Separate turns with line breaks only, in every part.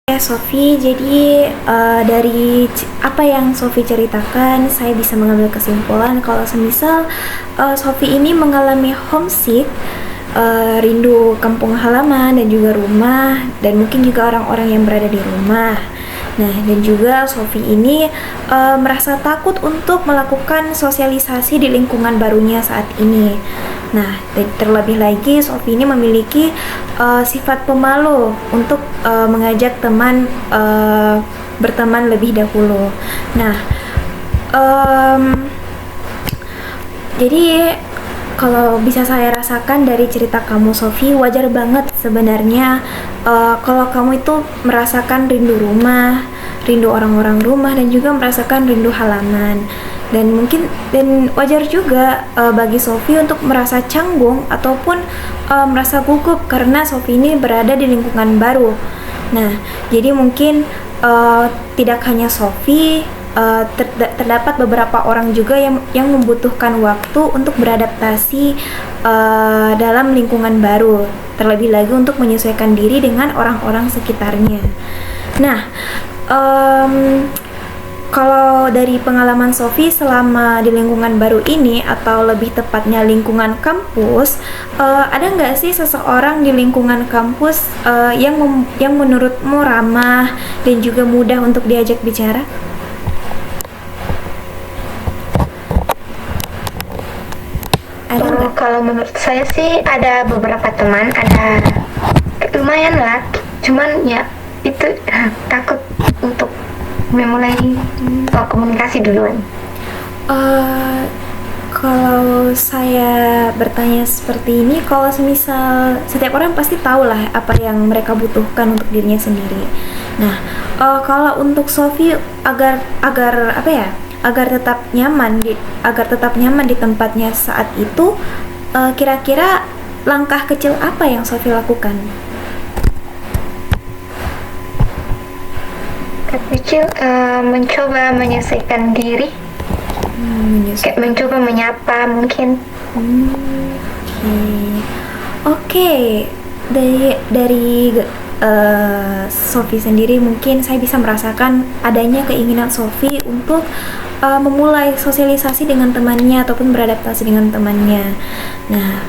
Ya Sofi, jadi dari apa yang Sofi ceritakan, saya bisa mengambil kesimpulan kalau semisal Sofi ini mengalami homesick, rindu kampung halaman dan juga rumah, dan mungkin juga orang-orang yang berada di rumah. Nah, dan juga Sofi ini merasa takut untuk melakukan sosialisasi di lingkungan barunya saat ini. Nah, terlebih lagi Sofi ini memiliki sifat pemalu untuk mengajak teman berteman lebih dahulu. Nah, em, jadi kalau bisa saya rasakan dari cerita kamu Sofi, wajar banget sebenarnya kalau kamu itu merasakan rindu rumah, rindu orang-orang rumah, dan juga merasakan rindu halaman. Dan wajar juga bagi Sofi untuk merasa canggung ataupun merasa gugup karena Sofi ini berada di lingkungan baru. Nah, jadi mungkin tidak hanya Sofi, terdapat beberapa orang juga yang membutuhkan waktu untuk beradaptasi dalam lingkungan baru, terlebih lagi untuk menyesuaikan diri dengan orang-orang sekitarnya. Nah, kalau dari pengalaman Sofi selama di lingkungan baru ini, atau lebih tepatnya lingkungan kampus, ada nggak sih seseorang di lingkungan kampus yang menurutmu ramah dan juga mudah untuk diajak bicara? Ada nggak?
Kalau menurut saya sih ada beberapa teman, ada lumayan lah. Cuman ya itu takut untuk memulai komunikasi duluan.
Kalau saya bertanya seperti ini, kalau semisal setiap orang pasti tahu lah apa yang mereka butuhkan untuk dirinya sendiri. Nah, kalau untuk Sofi agar apa ya? Agar tetap nyaman di tempatnya saat itu, kira-kira langkah kecil apa yang Sofi lakukan?
Kecil mencoba menyesuaikan diri, kayak mencoba menyapa mungkin.
Oke. Dari Sofi sendiri, mungkin saya bisa merasakan adanya keinginan Sofi untuk memulai sosialisasi dengan temannya ataupun beradaptasi dengan temannya. Nah,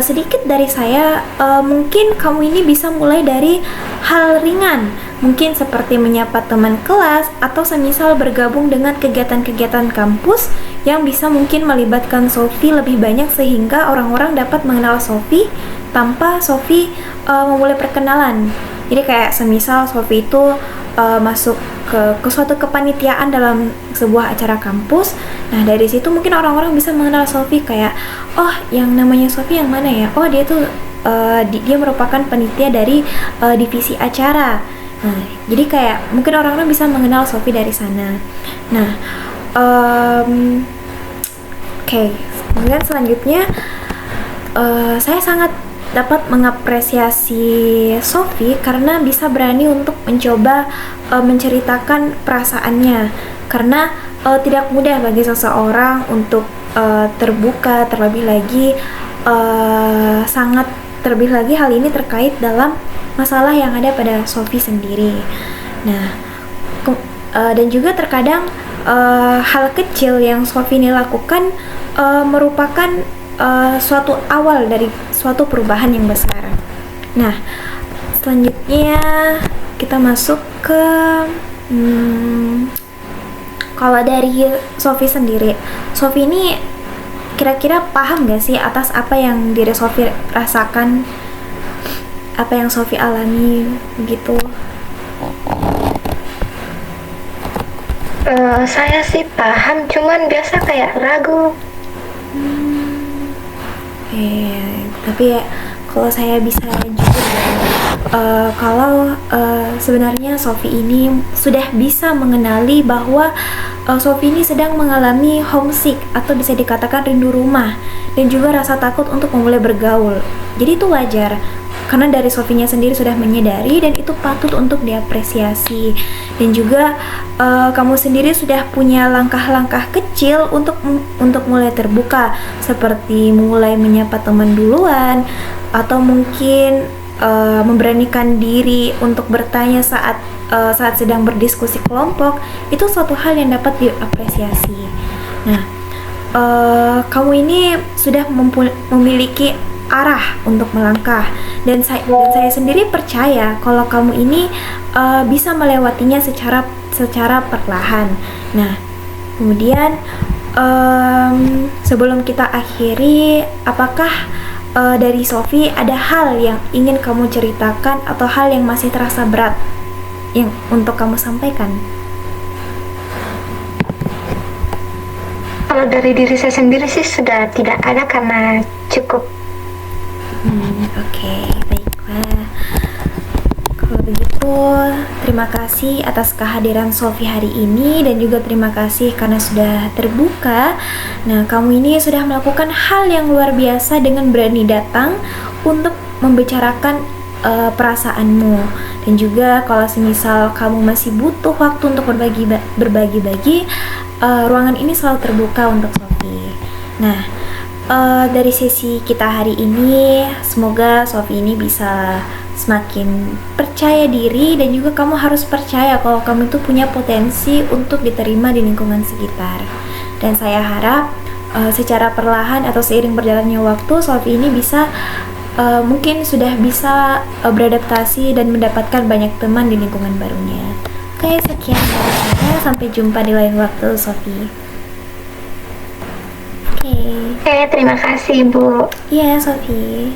sedikit dari saya, mungkin kamu ini bisa mulai dari hal ringan, mungkin seperti menyapa teman kelas atau semisal bergabung dengan kegiatan-kegiatan kampus yang bisa mungkin melibatkan Sofi lebih banyak, sehingga orang-orang dapat mengenal Sofi tanpa Sofi memulai perkenalan. Jadi kayak semisal Sofi itu masuk ke suatu kepanitiaan dalam sebuah acara kampus. Nah, dari situ mungkin orang-orang bisa mengenal Sofi kayak, oh, yang namanya Sofi yang mana ya? Oh, dia tuh dia merupakan panitia dari divisi acara. Nah, jadi kayak mungkin orang-orang bisa mengenal Sofi dari sana. Nah, oke. Kemudian selanjutnya, saya sangat dapat mengapresiasi Sofi karena bisa berani untuk mencoba menceritakan perasaannya, karena tidak mudah bagi seseorang untuk terbuka, terlebih lagi hal ini terkait dalam masalah yang ada pada Sofi sendiri. Nah, dan juga terkadang hal kecil yang Sofi ini lakukan merupakan suatu awal dari suatu perubahan yang besar. Nah, selanjutnya kita masuk ke kalau dari Sofi sendiri, Sofi ini kira-kira paham gak sih atas apa yang diri Sofi rasakan, apa yang Sofi alami begitu?
Saya sih paham, cuman biasa kayak ragu.
Tapi ya, kalau saya bisa jujur ya, kalau sebenarnya Sofi ini sudah bisa mengenali bahwa Sofi ini sedang mengalami homesick atau bisa dikatakan rindu rumah, dan juga rasa takut untuk memulai bergaul. Jadi itu wajar karena dari Sofinya sendiri sudah menyadari, dan itu patut untuk diapresiasi. Dan juga kamu sendiri sudah punya langkah-langkah kecil untuk mulai terbuka, seperti mulai menyapa teman duluan, atau mungkin memberanikan diri untuk bertanya saat sedang berdiskusi kelompok, itu suatu hal yang dapat diapresiasi. Nah, kamu ini sudah memiliki arah untuk melangkah, dan saya sendiri percaya kalau kamu ini bisa melewatinya secara perlahan. Nah, kemudian sebelum kita akhiri, apakah dari Sofi ada hal yang ingin kamu ceritakan atau hal yang masih terasa berat yang untuk kamu sampaikan?
Kalau dari diri saya sendiri sih sudah tidak ada karena cukup.
Oke, baiklah. Kalau begitu, terima kasih atas kehadiran Sofi hari ini, dan juga terima kasih karena sudah terbuka. Nah, kamu ini sudah melakukan hal yang luar biasa dengan berani datang untuk membicarakan perasaanmu. Dan juga kalau semisal kamu masih butuh waktu untuk berbagi-bagi, ruangan ini selalu terbuka untuk Sofi. Nah, dari sesi kita hari ini, semoga Sofi ini bisa semakin percaya diri, dan juga kamu harus percaya kalau kamu itu punya potensi untuk diterima di lingkungan sekitar. Dan saya harap secara perlahan atau seiring berjalannya waktu, Sofi ini bisa mungkin sudah bisa beradaptasi dan mendapatkan banyak teman di lingkungan barunya. Oke, sekian dari saya. Sampai jumpa di lain waktu, Sofi. Oke.
Terima kasih Bu.
Iya, Sofi.